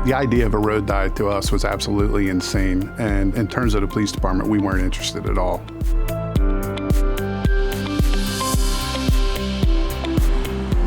The idea of a road diet to us was absolutely insane. And in terms of the police department, we weren't interested at all.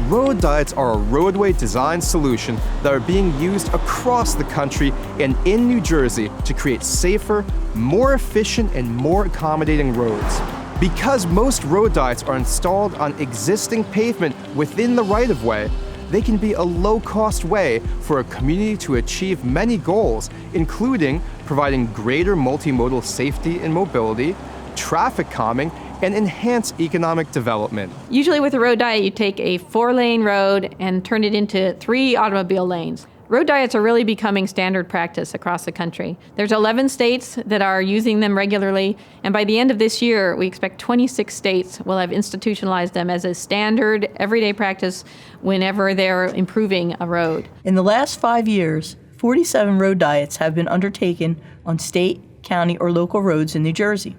Road diets are a roadway design solution that are being used across the country and in New Jersey to create safer, more efficient, and more accommodating roads. Because most road diets are installed on existing pavement within the right-of-way, they can be a low-cost way for a community to achieve many goals, including providing greater multimodal safety and mobility, traffic calming, and enhance economic development. Usually with a road diet, you take a 4-lane road and turn it into 3 automobile lanes. Road diets are really becoming standard practice across the country. There's 11 states that are using them regularly, and by the end of this year, we expect 26 states will have institutionalized them as a standard, everyday practice whenever they're improving a road. In the last 5 years, 47 road diets have been undertaken on state, county, or local roads in New Jersey.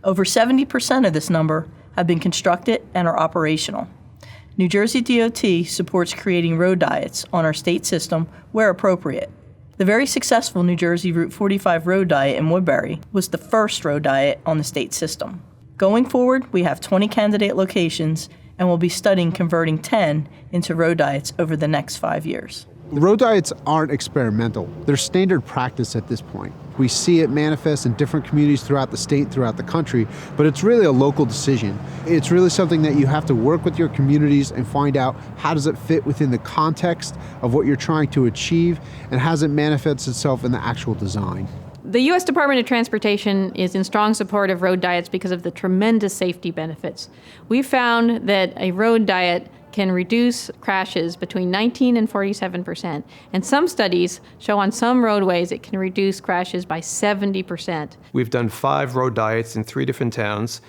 Over 70% of this number have been constructed and are operational. New Jersey DOT supports creating road diets on our state system where appropriate. The very successful New Jersey Route 45 road diet in Woodbury was the first road diet on the state system. Going forward, we have 20 candidate locations and will be studying converting 10 into road diets over the next 5 years. Road diets aren't experimental. They're standard practice at this point. We see it manifest in different communities throughout the state, throughout the country, but it's really a local decision. It's really something that you have to work with your communities and find out how does it fit within the context of what you're trying to achieve and how does it manifest itself in the actual design. The U.S. Department of Transportation is in strong support of road diets because of the tremendous safety benefits. We found that a road diet can reduce crashes between 19 and 47%. And some studies show on some roadways it can reduce crashes by 70%. We've done 5 road diets in 3 different towns.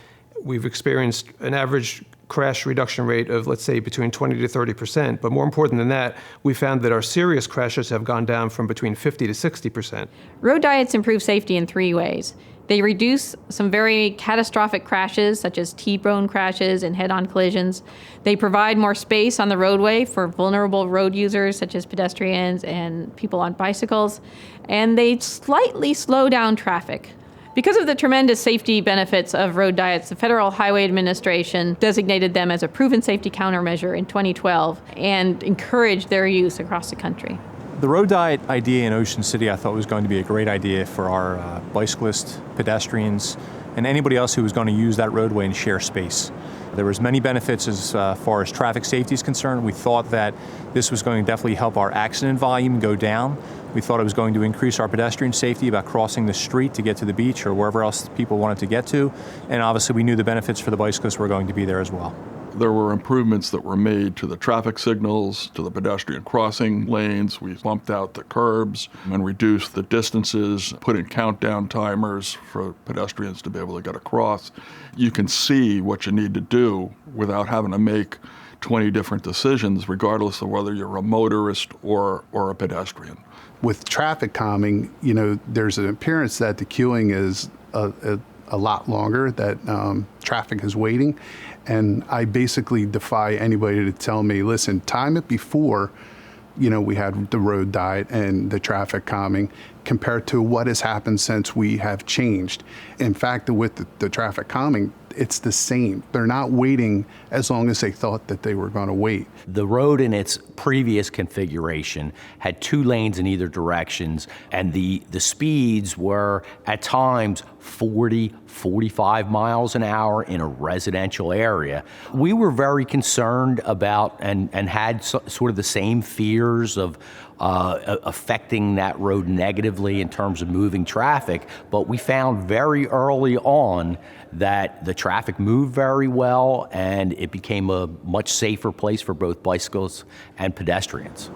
We've experienced an average crash reduction rate of, let's say, between 20 to 30%. But more important than that, we found that our serious crashes have gone down from between 50 to 60%. Road diets improve safety in 3 ways. They reduce some very catastrophic crashes, such as T-bone crashes and head-on collisions. They provide more space on the roadway for vulnerable road users, such as pedestrians and people on bicycles. And they slightly slow down traffic. Because of the tremendous safety benefits of road diets, the Federal Highway Administration designated them as a proven safety countermeasure in 2012 and encouraged their use across the country. The road diet idea in Ocean City I thought was going to be a great idea for our bicyclists, pedestrians, and anybody else who was going to use that roadway and share space. There was many benefits as far as traffic safety is concerned. We thought that this was going to definitely help our accident volume go down. We thought it was going to increase our pedestrian safety about crossing the street to get to the beach or wherever else people wanted to get to. And obviously we knew the benefits for the bicyclists were going to be there as well. There were improvements that were made to the traffic signals, to the pedestrian crossing lanes. We bumped out the curbs and reduced the distances, put in countdown timers for pedestrians to be able to get across. You can see what you need to do without having to make 20 different decisions, regardless of whether you're a motorist or a pedestrian. With traffic calming, there's an appearance that the queuing is a lot longer, that traffic is waiting. And I basically defy anybody to tell me, listen, time it before, we had the road diet and the traffic calming compared to what has happened since we have changed. In fact, with the traffic calming, it's the same. They're not waiting as long as they thought that they were going to wait. The road in its previous configuration had 2 lanes in either directions, and the speeds were at times 40, 45 miles an hour in a residential area. We were very concerned about and had sort of the same fears of affecting that road negatively in terms of moving traffic, but we found very early on that the traffic moved very well and it became a much safer place for both bicyclists and pedestrians.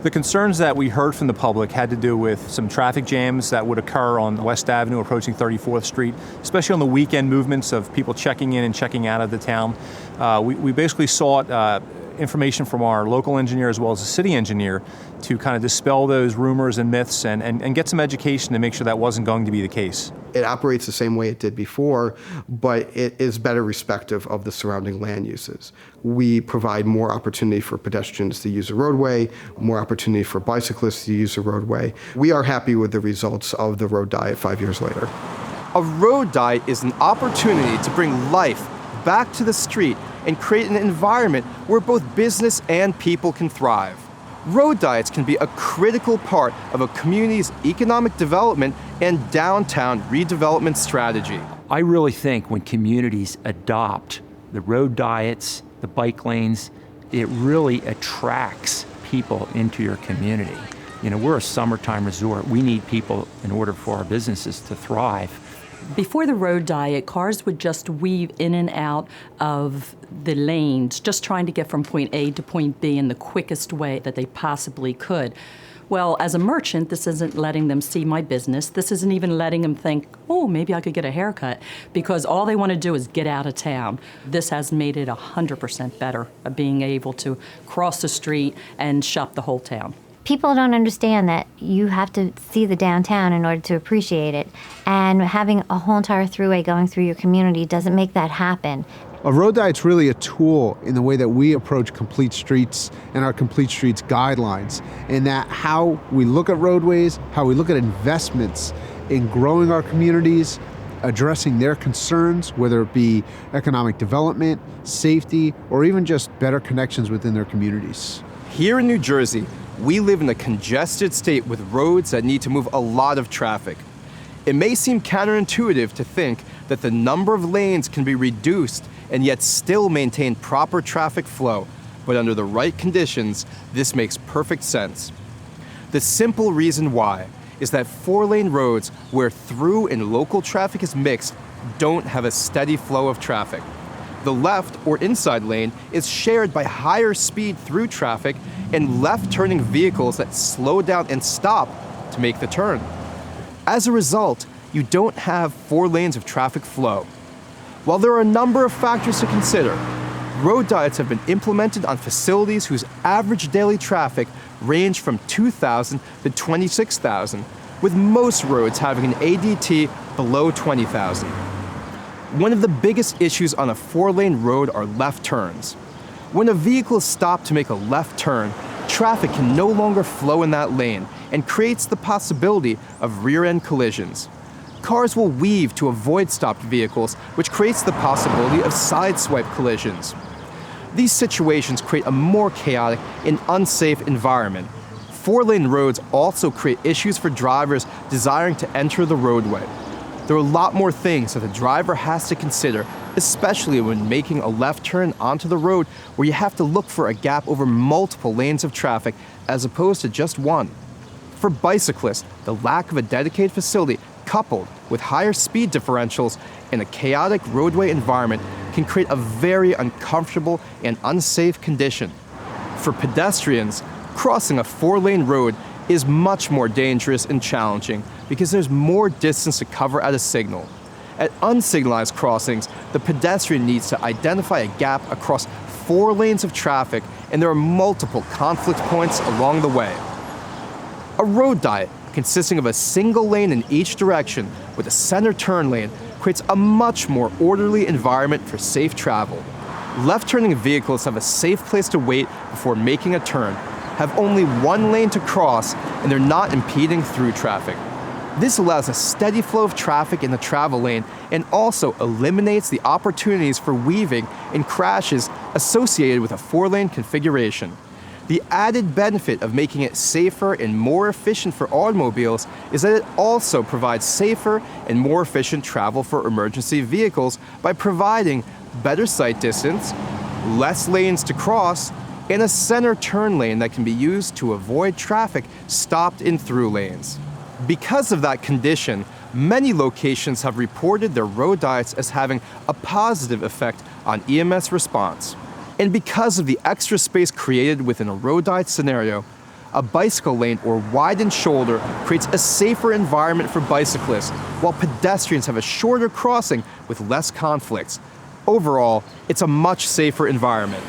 The concerns that we heard from the public had to do with some traffic jams that would occur on West Avenue approaching 34th Street, especially on the weekend movements of people checking in and checking out of the town. We basically sought information from our local engineer as well as the city engineer to kind of dispel those rumors and myths and get some education to make sure that wasn't going to be the case. It operates the same way it did before, but it is better respective of the surrounding land uses. We provide more opportunity for pedestrians to use the roadway, more opportunity for bicyclists to use the roadway. We are happy with the results of the road diet 5 years later. A road diet is an opportunity to bring life back to the street and create an environment where both business and people can thrive. Road diets can be a critical part of a community's economic development and downtown redevelopment strategy. I really think when communities adopt the road diets, the bike lanes, it really attracts people into your community. You know, we're a summertime resort. We need people in order for our businesses to thrive. Before the road diet, cars would just weave in and out of the lanes, just trying to get from point A to point B in the quickest way that they possibly could. Well, as a merchant, this isn't letting them see my business. This isn't even letting them think, oh, maybe I could get a haircut, because all they want to do is get out of town. This has made it 100% better, of being able to cross the street and shop the whole town. People don't understand that you have to see the downtown in order to appreciate it. And having a whole entire thruway going through your community doesn't make that happen. A road diet's really a tool in the way that we approach Complete Streets and our Complete Streets guidelines, and that how we look at roadways, how we look at investments in growing our communities, addressing their concerns, whether it be economic development, safety, or even just better connections within their communities. Here in New Jersey, we live in a congested state with roads that need to move a lot of traffic. It may seem counterintuitive to think that the number of lanes can be reduced and yet still maintain proper traffic flow, but under the right conditions, this makes perfect sense. The simple reason why is that 4-lane roads where through and local traffic is mixed don't have a steady flow of traffic. The left or inside lane is shared by higher speed through traffic and left-turning vehicles that slow down and stop to make the turn. As a result, you don't have 4 lanes of traffic flow. While there are a number of factors to consider, road diets have been implemented on facilities whose average daily traffic range from 2,000 to 26,000, with most roads having an ADT below 20,000. One of the biggest issues on a 4-lane road are left turns. When a vehicle is stopped to make a left turn, traffic can no longer flow in that lane and creates the possibility of rear-end collisions. Cars will weave to avoid stopped vehicles, which creates the possibility of sideswipe collisions. These situations create a more chaotic and unsafe environment. 4-lane roads also create issues for drivers desiring to enter the roadway. There are a lot more things that the driver has to consider, especially when making a left turn onto the road where you have to look for a gap over multiple lanes of traffic as opposed to just one. For bicyclists, the lack of a dedicated facility coupled with higher speed differentials in a chaotic roadway environment can create a very uncomfortable and unsafe condition. For pedestrians, crossing a 4-lane road is much more dangerous and challenging because there's more distance to cover at a signal. At unsignalized crossings, the pedestrian needs to identify a gap across 4 lanes of traffic, and there are multiple conflict points along the way. A road diet consisting of a single lane in each direction with a center turn lane creates a much more orderly environment for safe travel. Left-turning vehicles have a safe place to wait before making a turn, have only 1 lane to cross, and they're not impeding through traffic. This allows a steady flow of traffic in the travel lane and also eliminates the opportunities for weaving and crashes associated with a 4-lane configuration. The added benefit of making it safer and more efficient for automobiles is that it also provides safer and more efficient travel for emergency vehicles by providing better sight distance, less lanes to cross, and a center turn lane that can be used to avoid traffic stopped in through lanes. Because of that condition, many locations have reported their road diets as having a positive effect on EMS response. And because of the extra space created within a road diet scenario, a bicycle lane or widened shoulder creates a safer environment for bicyclists, while pedestrians have a shorter crossing with less conflicts. Overall, it's a much safer environment.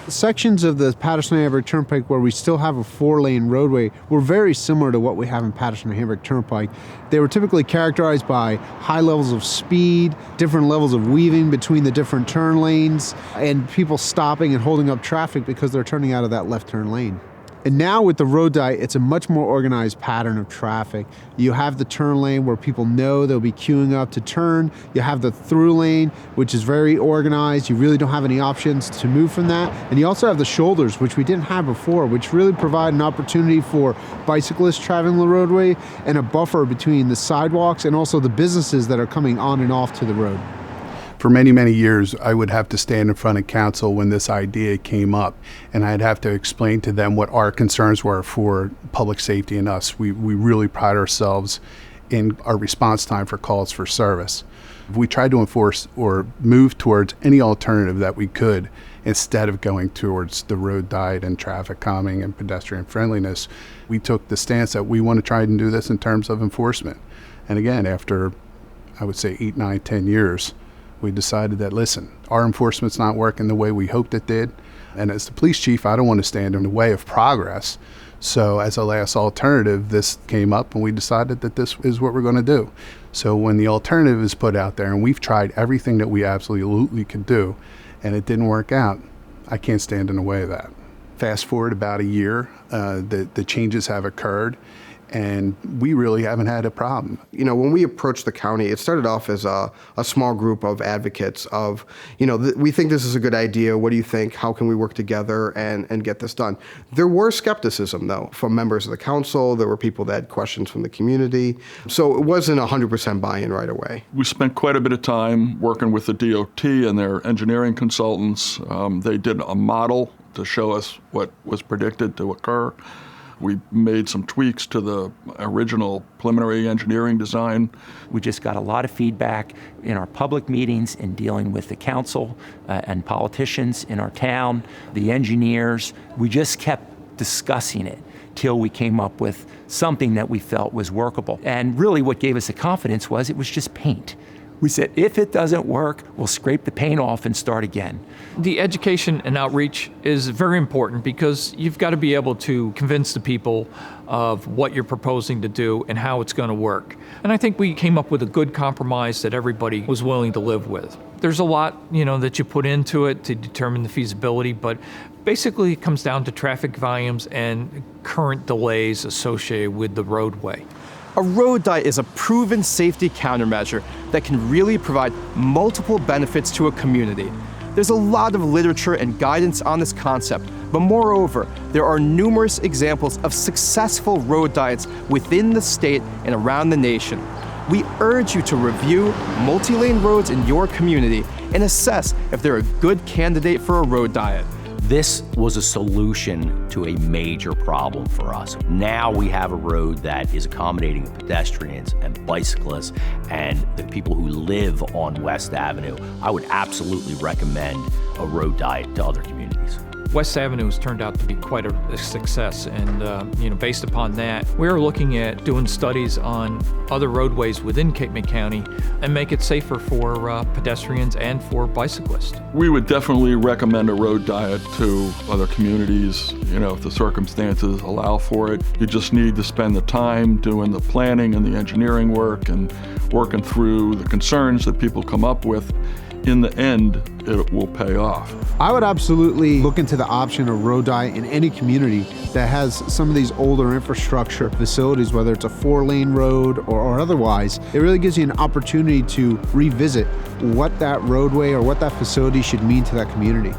Sections of the Patterson-Hamburg Turnpike where we still have a 4-lane roadway were very similar to what we have in Patterson-Hamburg Turnpike. They were typically characterized by high levels of speed, different levels of weaving between the different turn lanes, and people stopping and holding up traffic because they're turning out of that left turn lane. And now with the road diet, it's a much more organized pattern of traffic. You have the turn lane where people know they'll be queuing up to turn. You have the through lane, which is very organized. You really don't have any options to move from that. And you also have the shoulders, which we didn't have before, which really provide an opportunity for bicyclists traveling the roadway and a buffer between the sidewalks and also the businesses that are coming on and off to the road. For many, many years, I would have to stand in front of council when this idea came up, and I'd have to explain to them what our concerns were for public safety and us. We really pride ourselves in our response time for calls for service. We tried to enforce or move towards any alternative that we could instead of going towards the road diet and traffic calming and pedestrian friendliness. We took the stance that we want to try and do this in terms of enforcement. And again, after, I would say, 8, 9, 10 years, we decided that, listen, our enforcement's not working the way we hoped it did. And as the police chief, I don't want to stand in the way of progress. So as a last alternative, this came up and we decided that this is what we're going to do. So when the alternative is put out there and we've tried everything that we absolutely could do and it didn't work out, I can't stand in the way of that. Fast forward about a year, the changes have occurred. And we really haven't had a problem. You know, when we approached the county, it started off as a small group of advocates of, you know, we think this is a good idea. What do you think? How can we work together and get this done? There were skepticism, though, from members of the council. There were people that had questions from the community. So it wasn't 100% buy-in right away. We spent quite a bit of time working with the DOT and their engineering consultants. They did a model to show us what was predicted to occur. We made some tweaks to the original preliminary engineering design. We just got a lot of feedback in our public meetings in dealing with the council and politicians in our town, the engineers. We just kept discussing it till we came up with something that we felt was workable. And really what gave us the confidence was it was just paint. We said, if it doesn't work, we'll scrape the paint off and start again. The education and outreach is very important because you've got to be able to convince the people of what you're proposing to do and how it's going to work. And I think we came up with a good compromise that everybody was willing to live with. There's a lot, you know, that you put into it to determine the feasibility, but basically it comes down to traffic volumes and current delays associated with the roadway. A road diet is a proven safety countermeasure that can really provide multiple benefits to a community. There's a lot of literature and guidance on this concept, but moreover, there are numerous examples of successful road diets within the state and around the nation. We urge you to review multi-lane roads in your community and assess if they're a good candidate for a road diet. This was a solution to a major problem for us. Now we have a road that is accommodating pedestrians and bicyclists and the people who live on West Avenue. I would absolutely recommend a road diet to other communities. West Avenue has turned out to be quite a success, and you know, based upon that, we're looking at doing studies on other roadways within Cape May County and make it safer for pedestrians and for bicyclists. We would definitely recommend a road diet to other communities, you know, if the circumstances allow for it. You just need to spend the time doing the planning and the engineering work and working through the concerns that people come up with. In the end, it will pay off. I would absolutely look into the option of road diet in any community that has some of these older infrastructure facilities, whether it's a 4-lane road or otherwise. It really gives you an opportunity to revisit what that roadway or what that facility should mean to that community.